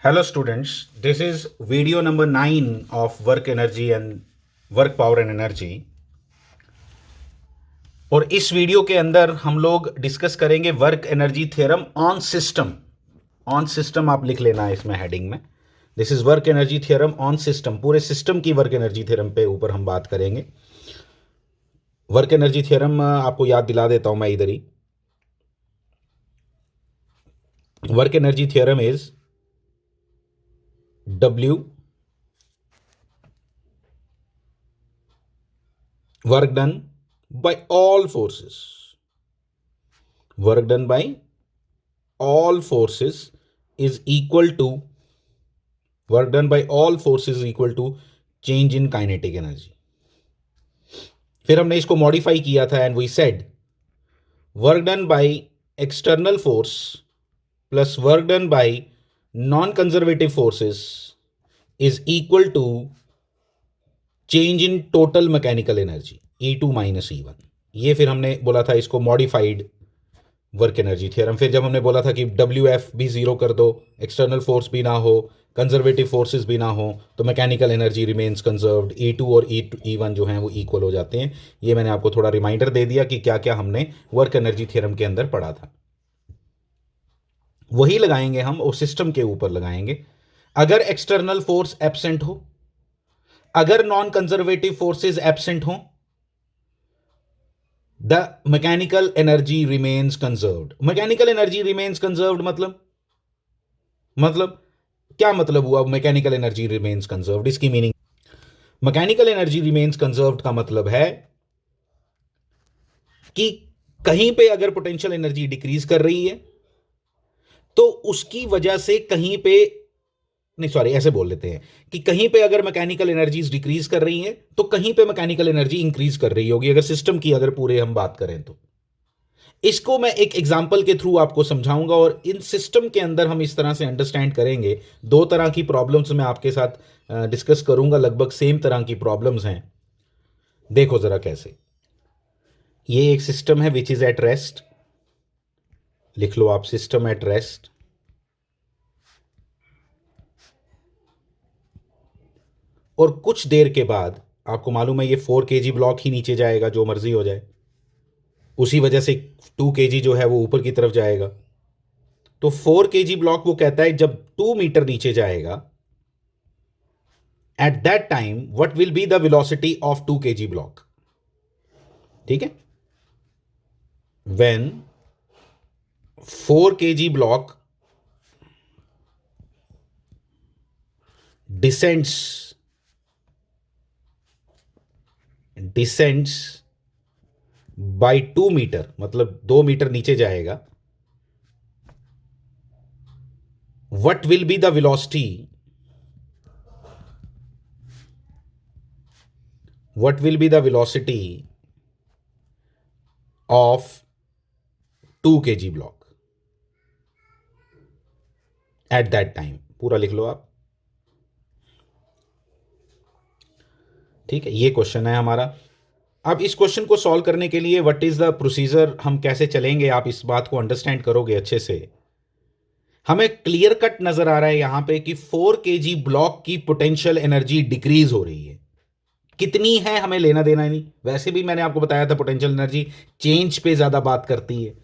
Hello students, this is video number 9 of work energy and work power and energy। और इस video के अंदर हम लोग डिस्कस करेंगे work energy theorem on system. On system आप लिख लेना है इसमें हेडिंग में। This is work energy theorem on system, पूरे सिस्टम की वर्क एनर्जी थ्योरम पे ऊपर हम बात करेंगे। वर्क एनर्जी थ्योरम आपको याद दिला देता हूं मैं इधर ही। Work energy theorem is W work done by all forces, work done by all forces is equal to work done by all forces is equal to change in kinetic energy। फिर हमने इसको मॉडिफाई किया था and we said work done by external force plus work done by non conservative forces is equal to change in total mechanical energy E2 minus E1। ये फिर हमने बोला था इसको मॉडिफाइड वर्क एनर्जी थ्योरम। फिर जब हमने बोला था कि WF भी जीरो कर दो, एक्सटर्नल फोर्स भी ना हो, कंजर्वेटिव फोर्सेस भी ना हो, तो mechanical energy remains conserved. E2 और E1 जो हैं वो इक्वल हो जाते हैं। ये मैंने आपको थोड़ा रिमाइंडर दे दिया कि क्या क्या हमने वर्क एनर्जी थ्योरम के अंदर पढ़ा था। वही लगाएंगे हम और सिस्टम के ऊपर लगाएंगे। अगर एक्सटर्नल फोर्स एब्सेंट हो, अगर नॉन कंजर्वेटिव फोर्सेस एब्सेंट हो, the mechanical energy remains conserved. Mechanical energy remains conserved मतलब क्या मतलब हुआ मैकेनिकल एनर्जी रिमेन्स कंजर्व्ड? इसकी meaning mechanical energy remains conserved का मतलब है कि कहीं पे अगर पोटेंशियल एनर्जी डिक्रीज कर रही है तो उसकी वजह से कहीं पे, नहीं सॉरी ऐसे बोल लेते हैं कि कहीं पे अगर मैकेनिकल एनर्जीज डिक्रीज कर रही हैं तो कहीं पे मैकेनिकल एनर्जी इंक्रीज कर रही होगी, अगर सिस्टम की अगर पूरे हम बात करें तो। इसको मैं एक एग्जांपल के थ्रू आपको समझाऊंगा और इन सिस्टम के अंदर हम इस तरह से अंडरस्टैंड करेंगे। दो तरह की प्रॉब्लम्स मैं आपके साथ डिस्कस करूंगा, लगभग सेम तरह की प्रॉब्लम्स हैं। देखो जरा कैसे। ये एक सिस्टम है विच इज एट रेस्ट। लिख लो आप सिस्टम एट रेस्ट। और कुछ देर के बाद आपको मालूम है ये 4 kg ब्लॉक ही नीचे जाएगा, जो मर्जी हो जाए, उसी वजह से 2 kg जो है वो ऊपर की तरफ जाएगा। तो 4 kg ब्लॉक वो कहता है जब 2 मीटर नीचे जाएगा, at that time what will be the velocity of 2 kg block. ठीक है, when 4 kg block descends by 2 metre, मतलब 2 मीटर नीचे जाएगा, what will be the velocity, what will be the velocity of 2 kg block at that time. पूरा लिख लो आप। ठीक है, ये क्वेश्चन है हमारा। अब इस क्वेश्चन को सॉल्व करने के लिए व्हाट इज द प्रोसीजर, हम कैसे चलेंगे, आप इस बात को अंडरस्टैंड करोगे अच्छे से। हमें क्लियर कट नजर आ रहा है यहां पे कि 4 kg ब्लॉक की पोटेंशियल एनर्जी डिक्रीज हो रही है। कितनी है हमें लेना देना नहीं, वैसे भी मैंने आपको बताया था पोटेंशियल एनर्जी चेंज पे ज्यादा बात करती है।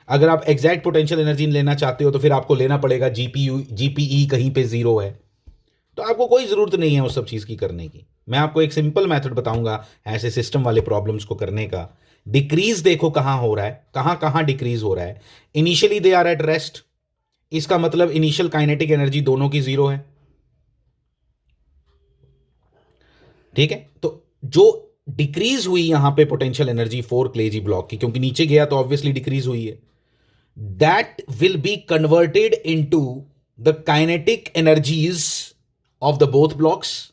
अगर आप एग्जैक्ट पोटेंशियल एनर्जी लेना चाहते हो तो फिर आपको लेना पड़ेगा जीपीई कहीं पे जीरो है, तो आपको कोई ज़रूरत नहीं है उस सब चीज़ की करने की। मैं आपको एक सिंपल मेथड बताऊंगा ऐसे सिस्टम वाले प्रॉब्लम्स को करने का। डिक्रीज देखो कहां हो रहा है, कहां कहां डिक्रीज हो रहा है। Initially they are at rest, इसका मतलब इनिशियल काइनेटिक एनर्जी दोनों की जीरो है। ठीक है, तो जो डिक्रीज हुई यहां पे पोटेंशियल एनर्जी 4 kg ब्लॉक की, क्योंकि नीचे गया तो ऑब्वियसली डिक्रीज हुई है, that will B converted into the kinetic energies of the both blocks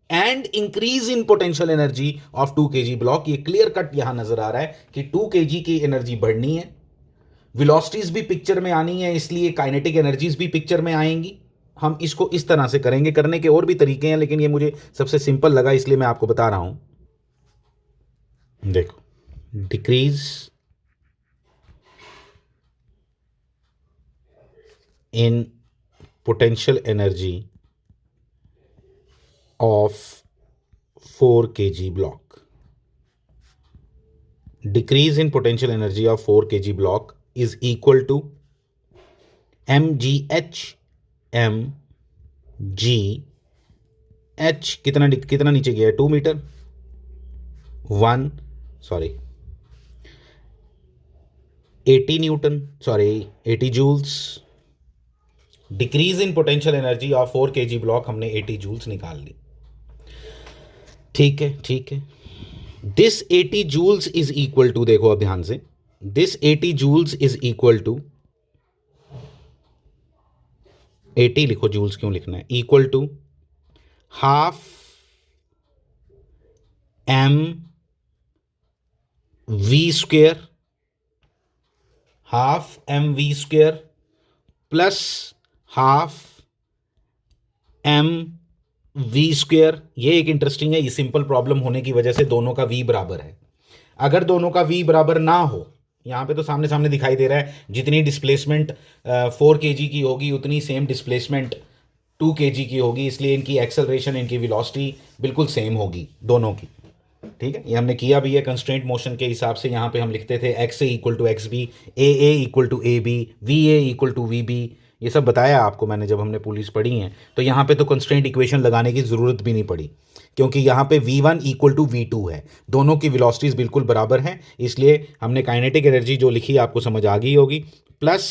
and increase in potential energy of 2 kg block. ये क्लियर कट यहां नजर आ रहा है कि 2 kg की एनर्जी बढ़नी है, वेलोसिटीज भी पिक्चर में आनी है, इसलिए काइनेटिक एनर्जीज भी पिक्चर में आएंगी। हम इसको इस तरह से करेंगे, करने के और भी तरीके हैं लेकिन ये मुझे सबसे सिंपल लगा इसलिए मैं आपको बता रहा हूं। देखो, decrease in potential energy of 4 kg block. Decrease in potential energy of 4 kg block is equal to mgh mgh कितना नीचे गया है 2 metre 80 newton 80 joules. Decrease in potential energy of 4 kg block हमने 80 जूल्स निकाल ली. ठीक है. This 80 joules is equal to, देखो अब ध्यान से, this 80 joules is equal to 80 लिखो, जूल्स क्यों लिखना है, equal to half m v square, half m v square plus half m v square. ये एक इंटरेस्टिंग है, ये सिंपल प्रॉब्लम होने की वजह से दोनों का वी बराबर है. अगर दोनों का वी बराबर ना हो, यहां पे तो सामने सामने दिखाई दे रहा है, जितनी डिस्प्लेसमेंट 4 kg की होगी उतनी सेम डिस्प्लेसमेंट 2 kg की होगी, इसलिए इनकी एक्सेलरेशन, इनकी वेलोसिटी बिल्कुल सेम होगी दोनों की. ठीक है, ये हमने किया भी है कंस्ट्रेंट मोशन के हिसाब से. यहाँ पे हम लिखते थे x a equal to x b, a equal to a b, v a equal to v b. ये सब बताया आपको मैंने जब हमने पुलिस पढ़ी है. तो यहाँ पे तो कंस्ट्रेंट इक्वेशन लगाने की ज़रूरत भी नहीं पड़ी, क्योंकि यहाँ पे v1 इक्वल टू v2 है, दोनों की वेलोसिटीज बिल्कुल बराबर हैं. इसलिए हमने काइनेटिक एनर्जी जो लिखी आपको समझ आ गई होगी, प्लस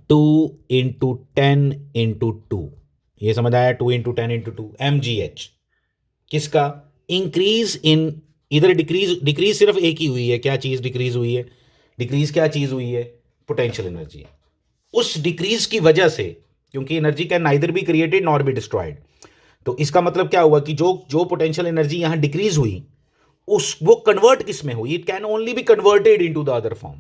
2 इंटू 10 इंटू 2, ये समझ आया, 2 इंटू 10 इंटू 2 mgh. किसका? इंक्रीज इन, इधर डिक्रीज सिर्फ एक ही हुई है. क्या चीज डिक्रीज हुई है? डिक्रीज क्या चीज हुई है? Potential energy. उस डिक्रीज की वजह से, क्योंकि energy can neither be created nor be destroyed, तो इसका मतलब क्या हुआ कि जो पोटेंशियल एनर्जी यहां डिक्रीज हुई, वो कन्वर्ट किस में हुई? It can only be converted into the other form.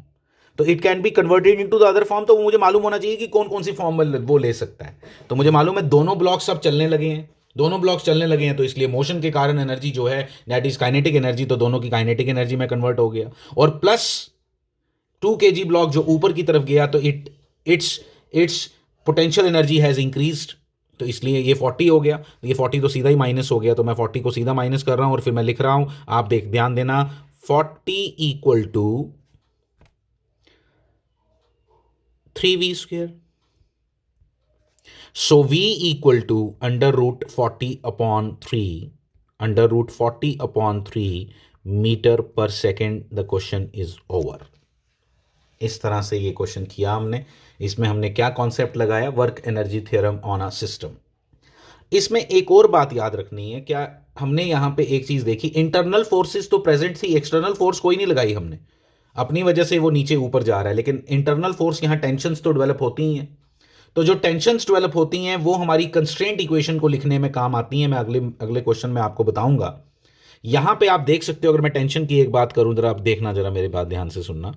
तो it can be converted into the other form, तो मुझे मालूम होना चाहिए कि कौन कौन सी फॉर्म में वो ले सकता है. तो मुझे मालूम है दोनों ब्लॉक्स अब चलने लगे हैं, तो इसलिए मोशन के कारण एनर्जी जो है दैट इज काइनेटिक एनर्जी, तो दोनों की काइनेटिक एनर्जी में कन्वर्ट हो गया. और प्लस 2 kg ब्लॉक जो ऊपर की तरफ गया, तो it's potential energy has increased, तो इसलिए ये 40 हो गया. ये 40 तो सीधा ही माइनस हो गया, तो मैं 40 को सीधा माइनस कर रहा हूं और फिर मैं लिख रहा हूं, आप ध्यान देना, 40 equal to 3v square. So v equal to under root 40 upon 3 metre per second. The question is over. इस तरह से ये क्वेश्चन किया हमने. इसमें हमने क्या कॉन्सेप्ट लगाया? Work energy theorem on a system. इसमें एक और बात याद रखनी है, क्या हमने यहां पे एक चीज देखी, इंटरनल फोर्सेस तो प्रेजेंट थी, एक्सटर्नल फोर्स कोई नहीं लगाई हमने, अपनी वजह से वो नीचे ऊपर जा रहा है. लेकिन इंटरनल फोर्स यहां टेंशंस तो डेवलप होती ही हैं. तो जो टेंशंस डेवलप होती हैं वो हमारी कंस्ट्रेंट इक्वेशन को लिखने में काम आती हैं. मैं अगले क्वेश्चन में आपको बताऊंगा. यहां पे आप देख सकते हो, अगर मैं टेंशन की एक बात करूं, जरा आप देखना, जरा मेरी बात ध्यान से सुनना.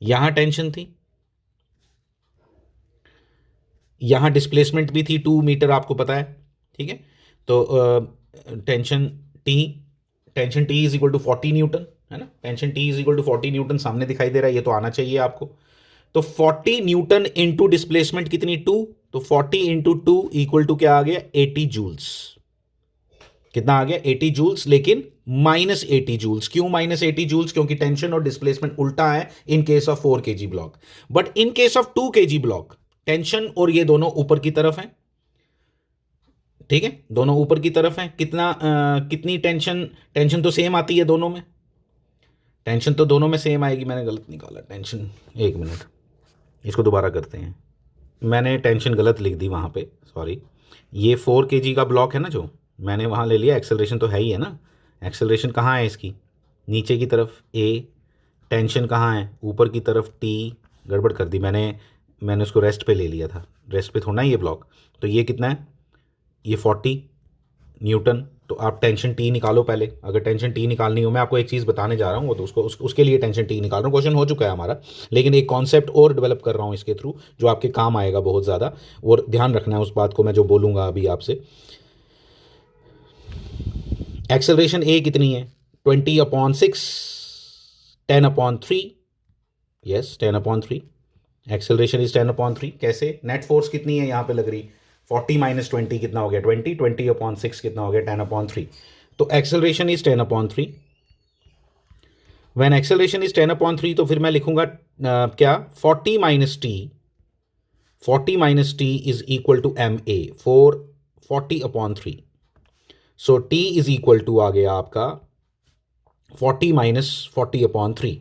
यहां टेंशन थी, यहां डिस्प्लेसमेंट भी थी 2 मीटर, आपको पता है. ठीक है, तो tension T is equal to 40 newton है ना. Tension T is equal to 40 newton सामने दिखाई दे रहा है, ये तो आना चाहिए आपको. तो 40 न्यूटन इंटू डिस्प्लेसमेंट कितनी? 2. तो 40 इंटू 2 इक्वल टू क्या आ गया? 80 जूल्स. कितना आ गया? 80 जूल्स. लेकिन माइनस 80 जूल्स. क्यों माइनस 80 जूल्स? क्योंकि टेंशन और डिस्प्लेसमेंट उल्टा है in case of 4 kg block. But in case of 2 kg block, tension और ये दोनों ऊपर की तरफ हैं. ठीक है, दोनों ऊपर की तरफ हैं. कितनी टेंशन तो सेम आती है दोनों में. टेंशन तो दोनों में सेम आएगी. मैंने गलत निकाला टेंशन, एक मिनट, इसको दोबारा करते हैं. मैंने टेंशन गलत लिख दी वहाँ पे, सॉरी. ये 4 kg का ब्लॉक है ना, जो मैंने वहाँ ले लिया. एक्सेलरेशन तो है ही है ना. एक्सेलरेशन कहाँ है इसकी? नीचे की तरफ ए. टेंशन कहाँ है? ऊपर की तरफ टी. गड़बड़ कर दी मैंने उसको रेस्ट पे ले लिया था. रेस्ट पे थोड़ा ये ब्लॉक. तो ये कितना है? ये 40 न्यूटन. तो आप टेंशन टी निकालो पहले. अगर टेंशन टी निकालनी हो, मैं आपको एक चीज़ बताने जा रहा हूँ, वो तो उसके लिए टेंशन टी निकाल रहा हूँ. क्वेश्चन हो चुका है हमारा, लेकिन एक कॉन्सेप्ट और डेवलप कर रहा हूँ इसके थ्रू, जो आपके काम आएगा बहुत ज़्यादा. और ध्यान रखना है उस बात को, मैं जो बोलूँगा अभी आपसे. एक्सेलरेशन ए कितनी है? 20/6, 10/3. यस, 10/3. Acceleration is 10/3। कैसे? नेट फोर्स कितनी है यहाँ पे लग रही? 40 - 20 कितना हो गया? 20। 20/6 कितना हो गया? 10/3। तो acceleration is 10/3। When acceleration is 10/3 तो फिर मैं लिखूंगा क्या? 40 - t is equal to ma for 40/3। So t is equal to आ गया आपका 40 - 40/3।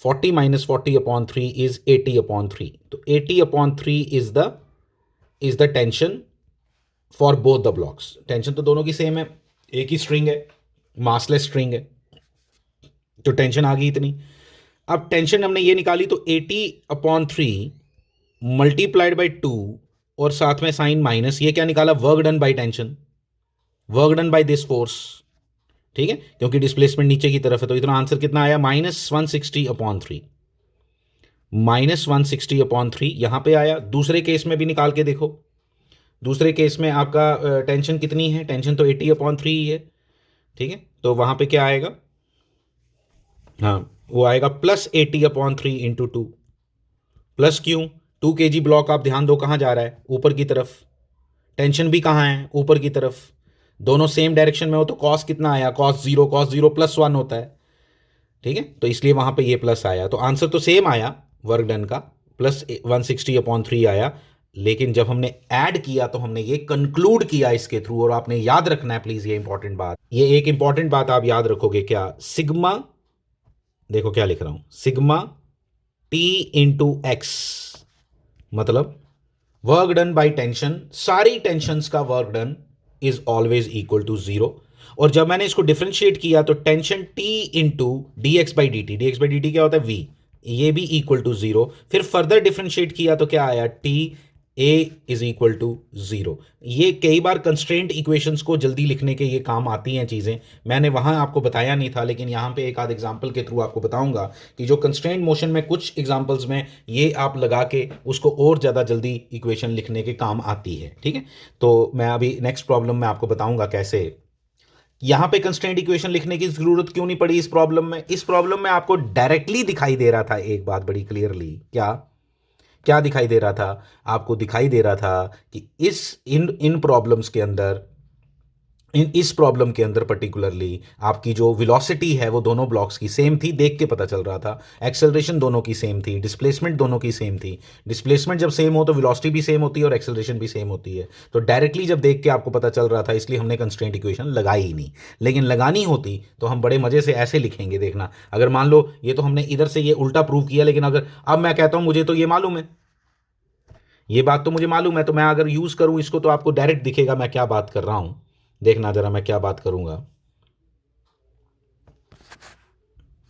40 - 40/3 is 80/3। तो 80/3 is the tension for both the blocks. Tension तो दोनों की सेम है, एक ही स्ट्रिंग है, मासलेस स्ट्रिंग है, तो टेंशन आ गई इतनी। अब टेंशन हमने ये निकाली तो 80/3 मल्टीप्लाइड बाई 2 और साथ में साइन माइनस, ये क्या निकाला? Work done by tension, work done by this force. ठीक है, क्योंकि डिस्प्लेसमेंट नीचे की तरफ है, तो इतना आंसर कितना आया? -160/3। -160/3 यहां पे आया। दूसरे केस में भी निकाल के देखो। दूसरे केस में आपका टेंशन कितनी है? टेंशन तो 80/3 ही है। ठीक है, तो वहां पे क्या आएगा? हाँ, वो आएगा +80/3 इंटू 2। प्लस क्यों? 2 kg ब्लॉक आप ध्यान दो कहाँ जा रहा है? ऊपर की तरफ। टेंशन भी कहाँ है? ऊपर की तरफ। दोनों सेम डायरेक्शन में हो तो कॉस कितना आया? cos 0 +1 होता है। ठीक है, तो इसलिए वहां पे ये प्लस आया। तो आंसर तो सेम आया वर्क डन का, +160/3 आया। लेकिन जब हमने ऐड किया तो हमने ये कंक्लूड किया इसके थ्रू। और आपने याद रखना है प्लीज, ये इंपॉर्टेंट बात, ये एक इंपॉर्टेंट बात आप याद रखोगे। क्या? सिग्मा, देखो क्या लिख रहा हूं, सिग्मा टी इंटू एक्स, मतलब वर्क डन बाई टेंशन, सारी टेंशंस का work done is always equal to 0। और जब मैंने इसको डिफरेंशिएट किया तो tension T into dx/dt, dx/dt क्या होता है? v, ये भी इक्वल टू 0। फिर फर्दर डिफरेंशिएट किया तो क्या आया? T a is equal to 0। ये कई बार कंस्ट्रेंट इक्वेशंस को जल्दी लिखने के ये काम आती हैं चीज़ें। मैंने वहाँ आपको बताया नहीं था, लेकिन यहाँ पे एक आध एग्जांपल के थ्रू आपको बताऊंगा कि जो कंस्ट्रेंट मोशन में कुछ एग्जांपल्स में ये आप लगा के उसको और ज़्यादा जल्दी इक्वेशन लिखने के काम आती है। ठीक है, तो मैं अभी नेक्स्ट प्रॉब्लम में आपको बताऊंगा कैसे। यहां पे कंस्ट्रेंट इक्वेशन लिखने की जरूरत क्यों नहीं पड़ी इस प्रॉब्लम में? इस प्रॉब्लम में आपको डायरेक्टली दिखाई दे रहा था एक बात बड़ी क्लियरली। क्या क्या दिखाई दे रहा था? आपको दिखाई दे रहा था कि इन इन प्रॉब्लम्स के अंदर, इस प्रॉब्लम के अंदर पर्टिकुलरली आपकी जो वेलोसिटी है वो दोनों ब्लॉक्स की सेम थी, देख के पता चल रहा था। एक्सेलरेशन दोनों की सेम थी, डिस्प्लेसमेंट दोनों की सेम थी। डिस्प्लेसमेंट जब सेम हो तो वेलोसिटी भी सेम होती है और एक्सेलरेशन भी सेम होती है। तो डायरेक्टली जब देख के आपको पता चल रहा था, इसलिए हमने कंस्ट्रेंट इक्वेशन लगाई ही नहीं। लेकिन लगानी होती तो हम बड़े मजे से ऐसे लिखेंगे, देखना। अगर मान लो ये तो हमने इधर से ये उल्टा प्रूव किया, लेकिन अगर अब मैं कहता हूं मुझे तो ये मालूम है, ये बात तो मुझे मालूम है, तो मैं अगर यूज करूं इसको तो आपको डायरेक्ट दिखेगा मैं क्या बात कर रहा हूं। देखना जरा मैं क्या बात करूंगा।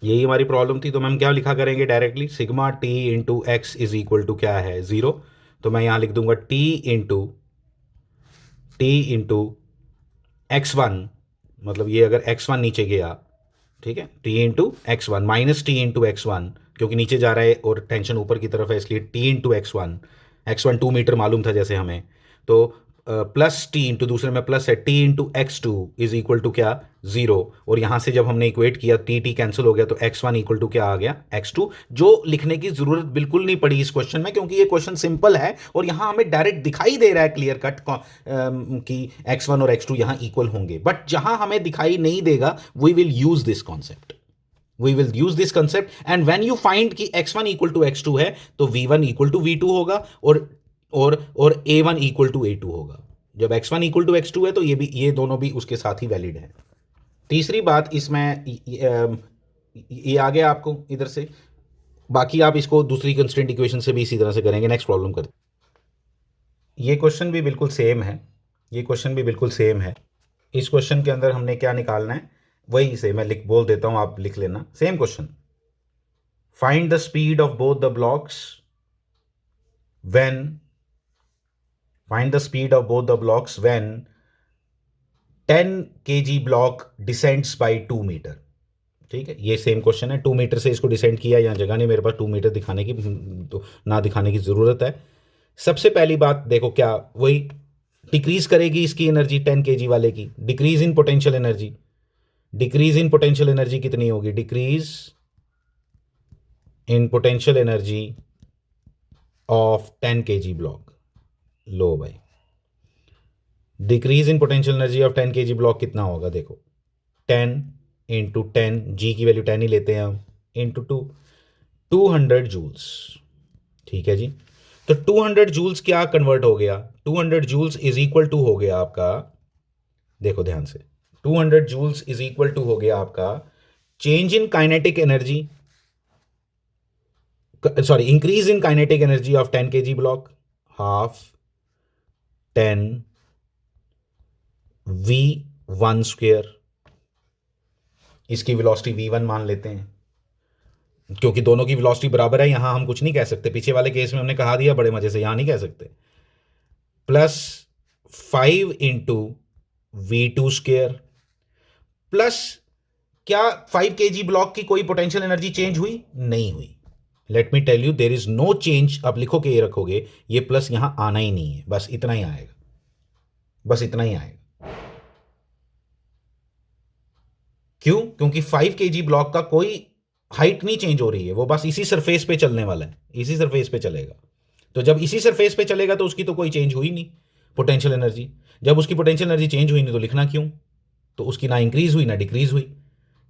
यही हमारी प्रॉब्लम थी, तो हम क्या लिखा करेंगे directly? Sigma T into x is equal to क्या है? 0। तो मैं यहां लिख दूंगा टी इंटू x1, मतलब ये अगर x1 नीचे गया, ठीक है, t/x1 -t/x1, क्योंकि नीचे जा रहा है और टेंशन ऊपर की तरफ है, इसलिए t/x1। x1 2 मीटर मालूम था जैसे हमें, तो प्लस टी इंटू, दूसरे में प्लस है, t/x2 इज इक्वल टू क्या? 0। और यहां से जब हमने इक्वेट किया टी कैंसिल हो गया, तो x1 इक्वल टू क्या आ गया? x2। जो लिखने की जरूरत बिल्कुल नहीं पड़ी इस क्वेश्चन में, क्योंकि ये क्वेश्चन सिंपल है और यहां हमें डायरेक्ट दिखाई दे रहा है क्लियर कट कि x1 और x2 यहां इक्वल होंगे। बट जहां हमें दिखाई नहीं देगा, we will use this concept, we will use this concept, and when you find कि x1 इक्वल टू x2 है तो v1 इक्वल टू v2 होगा और a1 इक्वल टू a2 होगा। जब x1 इक्वल टू x2 है तो ये दोनों भी उसके साथ ही वैलिड है। तीसरी बात इसमें ये आ गया आपको इधर से। बाकी आप इसको दूसरी कंस्ट्रेंट इक्वेशन से भी इसी तरह से करेंगे। नेक्स्ट प्रॉब्लम करते, ये क्वेश्चन भी बिल्कुल सेम है, ये क्वेश्चन भी बिल्कुल सेम है। इस क्वेश्चन के अंदर हमने क्या निकालना है वही से मैं बोल देता हूं, आप लिख लेना। Same question, find the speed of both the blocks when, find the speed of both the blocks when 10 kg block descends by 2 metre. ठीक है, ये सेम क्वेश्चन है। 2 मीटर से इसको डिसेंड किया, यहाँ जगह नहीं मेरे पास 2 मीटर दिखाने की, तो ना दिखाने की जरूरत है। सबसे पहली बात देखो, क्या वही डिक्रीज करेगी इसकी एनर्जी 10 kg वाले की, decrease in potential energy. Decrease in potential energy कितनी होगी? Decrease in potential energy of 10 kg block. लो भाई, decrease in potential energy of 10 kg block कितना होगा? देखो 10 इंटू 10, जी की वैल्यू 10 ही लेते हैं हम, इंटू 2, 200 जूल्स। ठीक है जी, तो 200 जूल्स क्या कन्वर्ट हो गया? 200 जूल्स इज इक्वल टू हो गया आपका, देखो ध्यान से, 200 जूल्स इज इक्वल टू हो गया आपका change in kinetic energy, sorry increase in kinetic energy of 10 kg block, half 10 v1 square. इसकी वेलोसिटी v1 मान लेते हैं, क्योंकि दोनों की वेलोसिटी बराबर है, यहां हम कुछ नहीं कह सकते, पीछे वाले केस में हमने कहा दिया बड़े मजे से, यहां नहीं कह सकते। Plus 5 into v2 square, plus क्या 5 kg ब्लॉक की कोई पोटेंशियल एनर्जी चेंज हुई? नहीं हुई। Let me tell you, there is no change. अब लिखो के ये रखोगे, ये प्लस यहां आना ही नहीं है, बस इतना ही आएगा, बस इतना ही आएगा। क्यों? क्योंकि 5 kg ब्लॉक का कोई हाइट नहीं चेंज हो रही है, वो बस इसी सरफेस पे चलने वाला है, इसी सरफेस पे चलेगा। तो जब इसी सरफेस पे चलेगा तो उसकी तो कोई चेंज हुई नहीं पोटेंशियल एनर्जी। जब उसकी पोटेंशियल एनर्जी चेंज हुई नहीं तो लिखना क्यों? तो उसकी ना इंक्रीज हुई ना डिक्रीज हुई।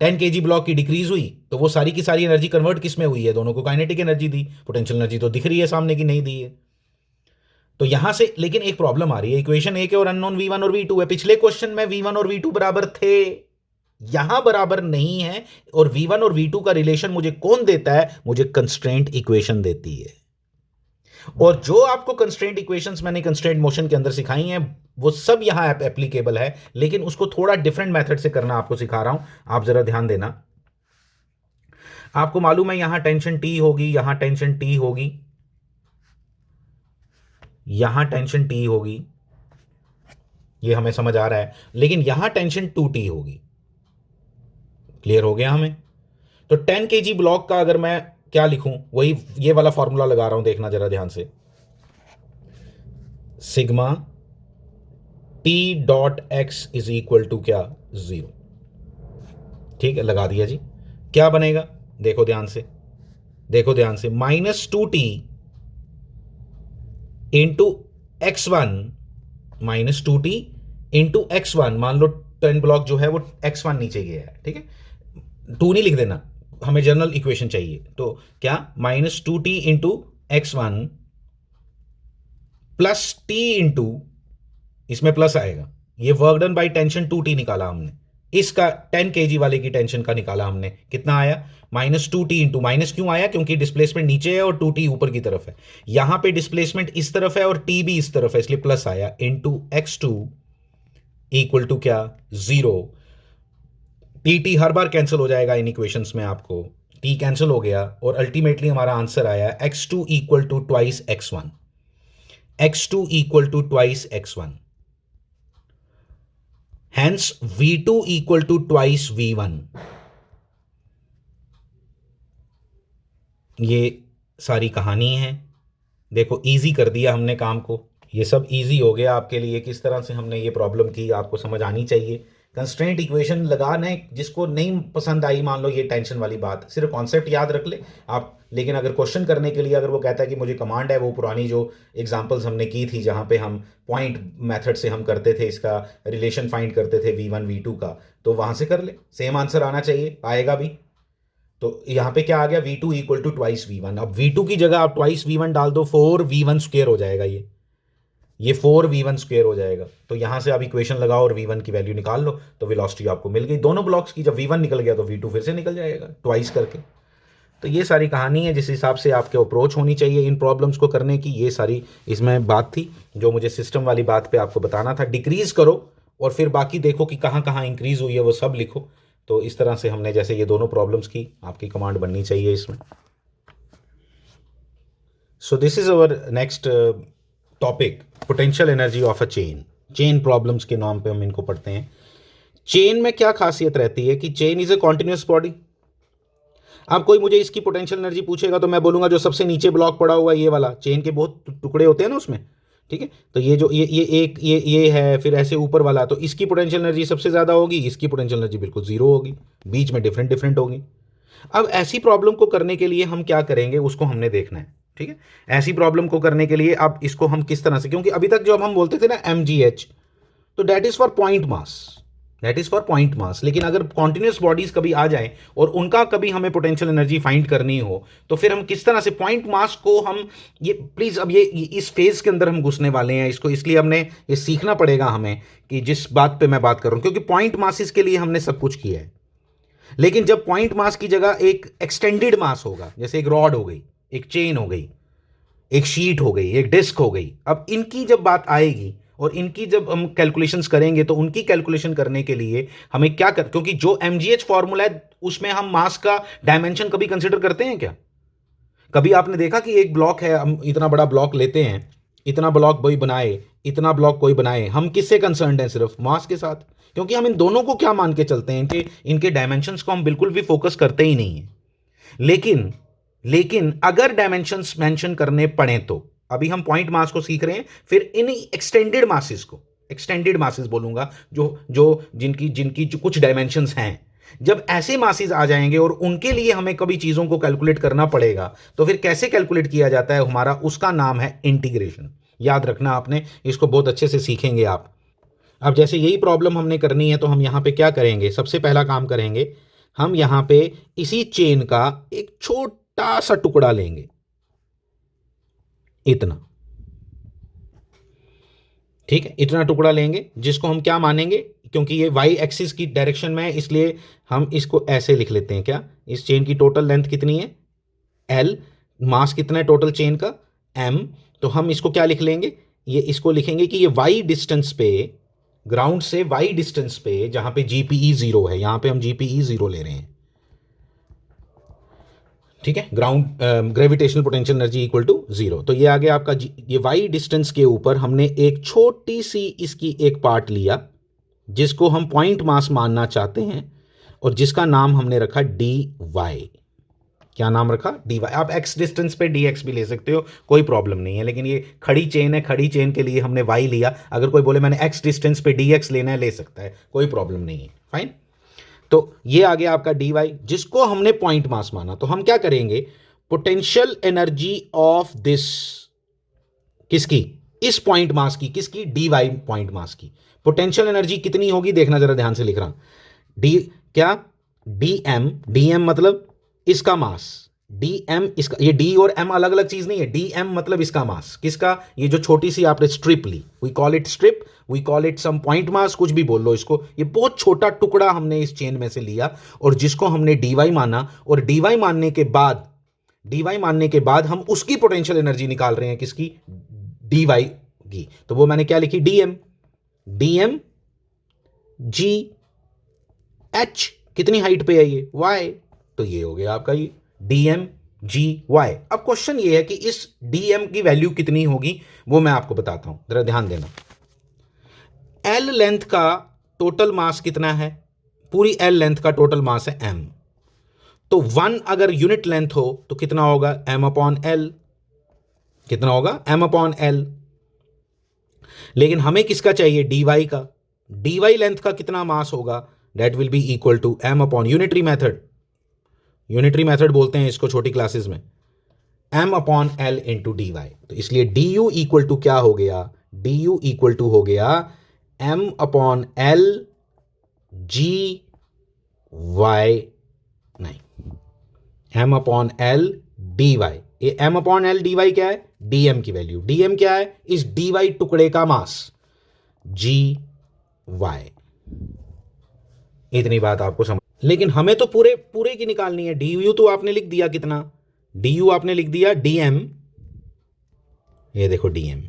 10 kg ब्लॉक की डिक्रीज हुई तो वो सारी की सारी एनर्जी कन्वर्ट किस में हुई है? दोनों को काइनेटिक एनर्जी दी, पोटेंशियल एनर्जी तो दिख रही है सामने की नहीं दी है। तो यहां से लेकिन एक प्रॉब्लम आ रही है, इक्वेशन एक है और अननोन v1 और v2 है। पिछले क्वेश्चन में v1 और v2 बराबर थे, यहां बराबर नहीं है। और v1 और v2 का रिलेशन मुझे कौन देता है? मुझे कंस्ट्रेंट इक्वेशन देती है। और जो आपको कंस्ट्रेंट इक्वेशंस मैंने कंस्ट्रेंट मोशन के अंदर सिखाई हैं वो सब यहां एप्लीकेबल है, लेकिन उसको थोड़ा डिफरेंट मेथड से करना आपको सिखा रहा हूं, आप जरा ध्यान देना। आपको मालूम है यहां टेंशन T होगी, यहां टेंशन T होगी, यहां टेंशन T होगी, ये हमें समझ आ रहा है, लेकिन यहां टेंशन 2T होगी। क्लियर हो गया हमें? तो 10 kg ब्लॉक का अगर मैं क्या लिखूं, वही ये वाला फॉर्मूला लगा रहा हूं, देखना जरा ध्यान से, sigma T dot x is equal to क्या? 0। ठीक है, लगा दिया जी। क्या बनेगा? देखो ध्यान से, देखो ध्यान से, -2T into x1, -2T into x1। मान लो 10 ब्लॉक जो है वो x1 नीचे गया है, ठीक है, 2 नहीं लिख देना, हमें जनरल इक्वेशन चाहिए। तो क्या? -2T into x1 plus T into, इसमें प्लस आएगा, ये work done by tension 2T निकाला हमने, इसका 10 kg वाले की टेंशन का निकाला हमने, कितना आया? -2T इंटू, माइनस क्यों आया? क्योंकि डिस्प्लेसमेंट नीचे है और 2T ऊपर की तरफ है, यहां पे डिस्प्लेसमेंट इस तरफ है और T भी इस तरफ है, इसलिए प्लस आया, इंटू x2 इक्वल टू क्या? 0। T हर बार कैंसिल हो जाएगा इन इक्वेशंस में, आपको T कैंसिल हो गया और अल्टीमेटली हमारा आंसर आया x2 equal to twice x1, x2 equal to twice x1, hence v2 equal to twice v1। ये सारी कहानी है। देखो इजी कर दिया हमने काम को, ये सब इजी हो गया आपके लिए, किस तरह से हमने ये प्रॉब्लम की आपको समझ आनी चाहिए। कंस्ट्रेंट इक्वेशन लगाने, जिसको नहीं पसंद आई मान लो ये टेंशन वाली बात, सिर्फ कॉन्सेप्ट याद रख ले आप, लेकिन अगर क्वेश्चन करने के लिए अगर वो कहता है कि मुझे कमांड है, वो पुरानी जो एग्जांपल्स हमने की थी जहां पे हम पॉइंट मेथड से हम करते थे, इसका रिलेशन फाइंड करते थे v1 v2 का, तो वहां से कर ले, सेम आंसर आना चाहिए, आएगा भी। तो यहां पे क्या आ गया? v2 equal to twice v1। अब v2 की जगह आप ट्वाइस v1 डाल दो, 4v1 स्क्वेयर हो जाएगा, ये 4v1 स्क्वेयर हो जाएगा। तो यहां से आप इक्वेशन लगाओ और v1 की वैल्यू निकाल लो, तो वेलोसिटी आपको मिल गई दोनों ब्लॉक्स की। जब v1 निकल गया तो v2 फिर से निकल जाएगा ट्वाइस करके। तो ये सारी कहानी है, जिस हिसाब से आपके अप्रोच होनी चाहिए इन प्रॉब्लम्स को करने की, ये सारी इसमें बात थी जो मुझे सिस्टम वाली बात पे आपको बताना था। डिक्रीज करो और फिर बाकी देखो कि कहाँ कहाँ इंक्रीज हुई है वो सब लिखो। तो इस तरह से हमने जैसे ये दोनों प्रॉब्लम्स की, आपकी कमांड बननी चाहिए इसमें। So this is our next topic, potential energy of a chain. Chain problems के नाम पे हम इनको पढ़ते हैं। चेन में क्या खासियत रहती है कि chain is a continuous body. अब कोई मुझे इसकी पोटेंशियल एनर्जी पूछेगा तो मैं बोलूंगा जो सबसे नीचे ब्लॉक पड़ा हुआ है ये वाला, चेन के बहुत टुकड़े होते हैं ना उसमें, ठीक है, तो ये जो ये एक ये है, फिर ऐसे ऊपर वाला, तो इसकी पोटेंशियल एनर्जी सबसे ज़्यादा होगी, इसकी पोटेंशियल एनर्जी बिल्कुल जीरो होगी, बीच में डिफरेंट डिफरेंट होगी। अब ऐसी प्रॉब्लम को करने के लिए हम क्या करेंगे उसको हमने देखना है। ठीक है, ऐसी प्रॉब्लम को करने के लिए अब इसको हम किस तरह से, क्योंकि अभी तक जब हम बोलते थे ना mgh, तो that is for point mass, that is for point mass. लेकिन अगर कॉन्टिन्यूस बॉडीज कभी आ जाए और उनका कभी हमें पोटेंशियल एनर्जी फाइंड करनी हो, तो फिर हम किस तरह से पॉइंट मास को हम, ये प्लीज अब ये इस फेज के अंदर हम घुसने वाले हैं इसको, इसलिए हमने ये सीखना पड़ेगा हमें कि जिस बात पे मैं बात कर रहा हूं, क्योंकि पॉइंट मासिस के लिए हमने सब कुछ किया है। लेकिन जब पॉइंट मास की जगह एक एक्सटेंडेड मास होगा, जैसे एक रॉड हो गई, एक चेन हो गई, एक शीट हो गई, एक डिस्क हो गई, अब इनकी जब बात आएगी और इनकी जब हम कैलकुलेशंस करेंगे, तो उनकी कैलकुलेशन करने के लिए हमें क्या कर, क्योंकि जो mgh फॉर्मूला है उसमें हम मास का डायमेंशन कभी कंसिडर करते हैं क्या? कभी आपने देखा कि एक ब्लॉक है, हम इतना बड़ा ब्लॉक लेते हैं, इतना ब्लॉक कोई बनाए, इतना ब्लॉक कोई बनाए, हम किससे कंसर्न्ड हैं? सिर्फ मास के साथ, क्योंकि हम इन दोनों को क्या मान के चलते हैं कि इनके डायमेंशंस को हम बिल्कुल भी फोकस करते ही नहीं है। लेकिन अगर डायमेंशंस मेंशन करने पड़े, तो अभी हम पॉइंट मास को सीख रहे हैं, फिर इन एक्सटेंडेड मासेस को, एक्सटेंडेड मासेस बोलूंगा, जो जो जिनकी जिनकी जो कुछ डायमेंशंस हैं, जब ऐसे मासेस आ जाएंगे और उनके लिए हमें कभी चीजों को कैलकुलेट करना पड़ेगा, तो फिर कैसे कैलकुलेट किया जाता है हमारा, उसका नाम है इंटीग्रेशन। याद रखना आपने, इसको बहुत अच्छे से सीखेंगे आप। अब जैसे यही प्रॉब्लम हमने करनी है, तो हम यहां पे क्या करेंगे, सबसे पहला काम करेंगे, हम यहां पे इसी चेन का एक छोटा सा टुकड़ा लेंगे, इतना, ठीक है, इतना टुकड़ा लेंगे, जिसको हम क्या मानेंगे, क्योंकि ये वाई एक्सिस की डायरेक्शन में है, इसलिए हम इसको ऐसे लिख लेते हैं, क्या, इस चेन की टोटल लेंथ कितनी है, एल, मास कितना है टोटल चेन का, एम, तो हम इसको क्या लिख लेंगे, ये इसको लिखेंगे कि ये वाई डिस्टेंस पे, ग्राउंड से वाई डिस्टेंस पे, जहां पे जीपीई 0 है, यहां पे हम जीपीई 0 ले रहे हैं, ठीक है, ground gravitational potential energy equal to 0। तो ये आ गया आपका ये वाई डिस्टेंस के ऊपर हमने एक छोटी सी इसकी एक पार्ट लिया, जिसको हम पॉइंट मास मानना चाहते हैं, और जिसका नाम हमने रखा डी वाई। क्या नाम रखा, डी वाई। आप एक्स डिस्टेंस पे डी एक्स भी ले सकते हो, कोई प्रॉब्लम नहीं है, लेकिन ये खड़ी चेन है, खड़ी चेन के लिए हमने वाई लिया। अगर कोई बोले मैंने एक्स डिस्टेंस पे डी एक्स लेना है, ले सकता है, कोई प्रॉब्लम नहीं है, फाइन। तो ये आ गया आपका डी वाई, जिसको हमने पॉइंट मास माना। तो हम क्या करेंगे, पोटेंशियल एनर्जी ऑफ दिस, किसकी, इस पॉइंट मास की, किसकी, डी वाई पॉइंट मास की पोटेंशियल एनर्जी कितनी होगी, देखना जरा ध्यान से लिख रहा, डी क्या, डी एम मतलब इसका मास, डी एम इसका, ये डी और एम अलग अलग चीज नहीं है, डी एम मतलब इसका मास, किसका, ये जो छोटी सी आपने स्ट्रिप ली, we call it strip, we call it some point mass, कुछ भी बोल लो इसको, ये बहुत छोटा टुकड़ा हमने इस चेन में से लिया, और जिसको हमने डी वाई माना, और डी वाई मानने के बाद हम उसकी पोटेंशियल एनर्जी निकाल रहे हैं, किसकी, डी वाई की। तो वो मैंने क्या लिखी, डी एम जी एच, कितनी हाइट पे है ये, वाई, तो ये हो गया आपका ये डी एम जी वाई। अब क्वेश्चन ये है कि इस डी एम की वैल्यू कितनी होगी, वो मैं आपको बताता हूं, जरा ध्यान देना। एल लेंथ का टोटल मास कितना है, पूरी एल लेंथ का टोटल मास है एम, तो 1 अगर यूनिट लेंथ हो तो कितना होगा, एम अपॉन एल, कितना होगा, एम अपॉन एल। लेकिन हमें किसका चाहिए, डी वाई का, डी वाई लेंथ का कितना मास होगा, that will be equal to m upon unitary method बोलते हैं इसको छोटी क्लासेस में, m upon l into d y. तो इसलिए डी यू इक्वल टू क्या हो गया, डी यू इक्वल टू हो गया M upon L G Y, नहीं, M upon L D Y. ये M upon L D Y क्या है, डीएम की वैल्यू, डीएम क्या है, इस डी वाई टुकड़े का मास, जी वाई। इतनी बात आपको समझ, लेकिन हमें तो पूरे पूरे की निकालनी है। डी यू तो आपने लिख दिया, कितना, डी यू आपने लिख दिया, डीएम, ये देखो डीएम,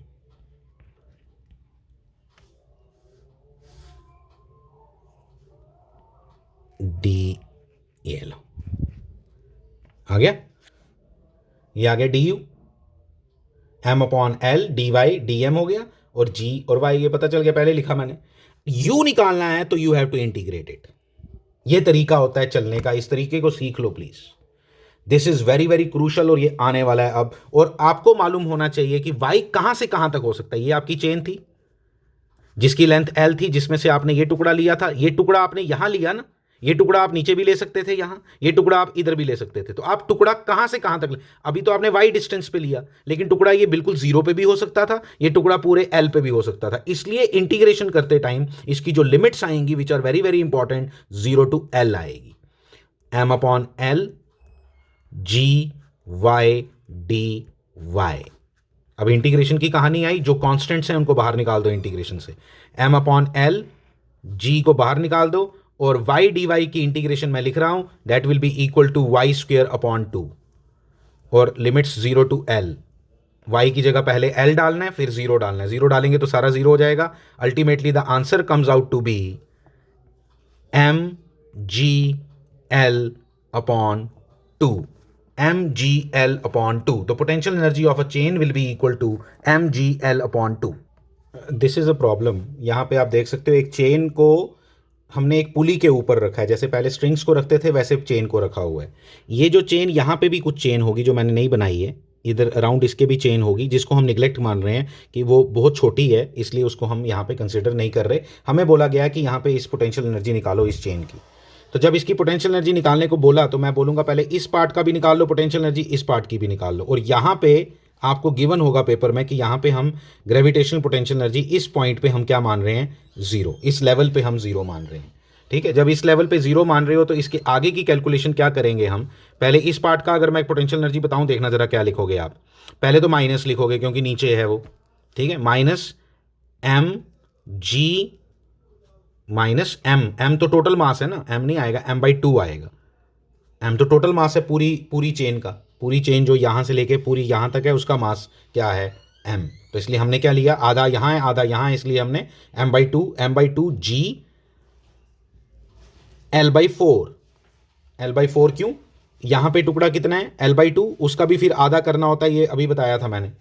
डी, ये लो आ गया, ये आ गया d u, m upon L D y, d m हो गया, और जी और वाई ये पता चल गया, पहले लिखा मैंने। यू निकालना है तो you have to integrate it, ये तरीका होता है चलने का, इस तरीके को सीख लो please, this is very very crucial, और ये आने वाला है अब। और आपको मालूम होना चाहिए कि वाई कहां से कहां तक हो सकता है। ये आपकी चेन थी जिसकी लेंथ एल थी, जिसमें से आपने ये टुकड़ा लिया था, ये टुकड़ा आपने यहां लिया ना, ये टुकड़ा आप नीचे भी ले सकते थे यहाँ, ये टुकड़ा आप इधर भी ले सकते थे। तो आप टुकड़ा कहाँ से कहाँ तक अभी तो आपने y डिस्टेंस पे लिया, लेकिन टुकड़ा ये बिल्कुल 0 पे भी हो सकता था, ये टुकड़ा पूरे l पे भी हो सकता था। इसलिए इंटीग्रेशन करते टाइम इसकी जो लिमिट्स आएंगी which are very very important, 0 to l आएगी, m/l gy/dy। अब इंटीग्रेशन की कहानी आई, जो कांस्टेंट्स हैं उनको बाहर निकाल दो इंटीग्रेशन से, m/l g को बाहर निकाल दो और y dy की इंटीग्रेशन मैं लिख रहा हूं, that will be equal to y²/2 और लिमिट्स 0 to l। y की जगह पहले l डालना है फिर 0 डालना है, 0 डालेंगे तो सारा 0 हो जाएगा। Ultimately the answer comes out to be mgl/2, mgl/2। तो potential energy of a chain will be equal to mgl/2। This is a problem. यहाँ पे आप देख सकते हो एक चेन को हमने एक पुली के ऊपर रखा है, जैसे पहले स्ट्रिंग्स को रखते थे वैसे चेन को रखा हुआ है। ये जो चेन यहाँ पे भी कुछ चेन होगी जो मैंने नहीं बनाई है, इधर अराउंड इसके भी चेन होगी, जिसको हम निगलेक्ट मान रहे हैं कि वो बहुत छोटी है, इसलिए उसको हम यहाँ पे कंसिडर नहीं कर रहे। हमें बोला गया कि यहाँ पे इस पोटेंशियल एनर्जी निकालो इस चेन की। तो जब इसकी पोटेंशियल एनर्जी निकालने को बोला तो मैं बोलूँगा पहले इस पार्ट का भी निकाल लो पोटेंशियल एनर्जी, इस पार्ट की भी निकाल लो। और यहाँ पे आपको गिवन होगा पेपर में कि यहाँ पे हम ग्रेविटेशनल पोटेंशियल एनर्जी इस पॉइंट पे हम क्या मान रहे हैं, 0। इस लेवल पे हम 0 मान रहे हैं, ठीक है। जब इस लेवल पे 0 मान रहे हो तो इसके आगे की कैलकुलेशन क्या करेंगे हम, पहले इस पार्ट का अगर मैं पोटेंशियल एनर्जी बताऊं, देखना जरा क्या लिखोगे आप। पहले तो माइनस लिखोगे क्योंकि नीचे है वो, ठीक है, माइनस mg माइनस m तो टोटल मास है ना, m नहीं आएगा, m/2 आएगा। m तो टोटल मास है पूरी चेन का, पूरी चेन जो यहाँ से लेके पूरी यहाँ तक है उसका मास क्या है, m। तो इसलिए हमने क्या लिया, आधा यहाँ है आधा यहाँ है, इसलिए हमने m/2 g l/4। l/4 क्यों, यहाँ पे टुकड़ा कितना है l/2, उसका भी फिर आधा करना होता है, ये अभी बताया था मैंने,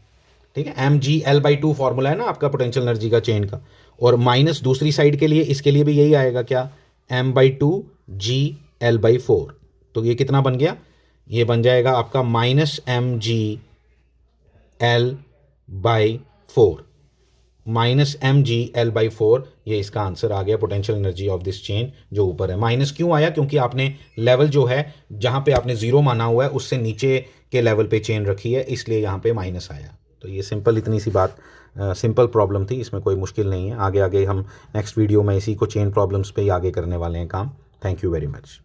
ठीक है। mg/l/2 फॉर्मूला है ना आपका पोटेंशियल एनर्जी का चेन का। और माइनस दूसरी साइड के लिए, इसके लिए भी यही आएगा क्या, m/2 g l/4। तो ये कितना बन गया, ये बन जाएगा आपका minus mg l/4, minus mg l/4। ये इसका आंसर आ गया, potential energy of this chain जो ऊपर है। माइनस क्यों आया, क्योंकि आपने लेवल जो है जहाँ पे आपने 0 माना हुआ है उससे नीचे के लेवल पे चेन रखी है, इसलिए यहाँ पे माइनस आया। तो ये सिंपल, इतनी सी बात, सिंपल प्रॉब्लम थी, इसमें कोई मुश्किल नहीं है। आगे हम नेक्स्ट वीडियो में इसी को चेन प्रॉब्लम्स पे ही आगे करने वाले हैं काम। Thank you very much.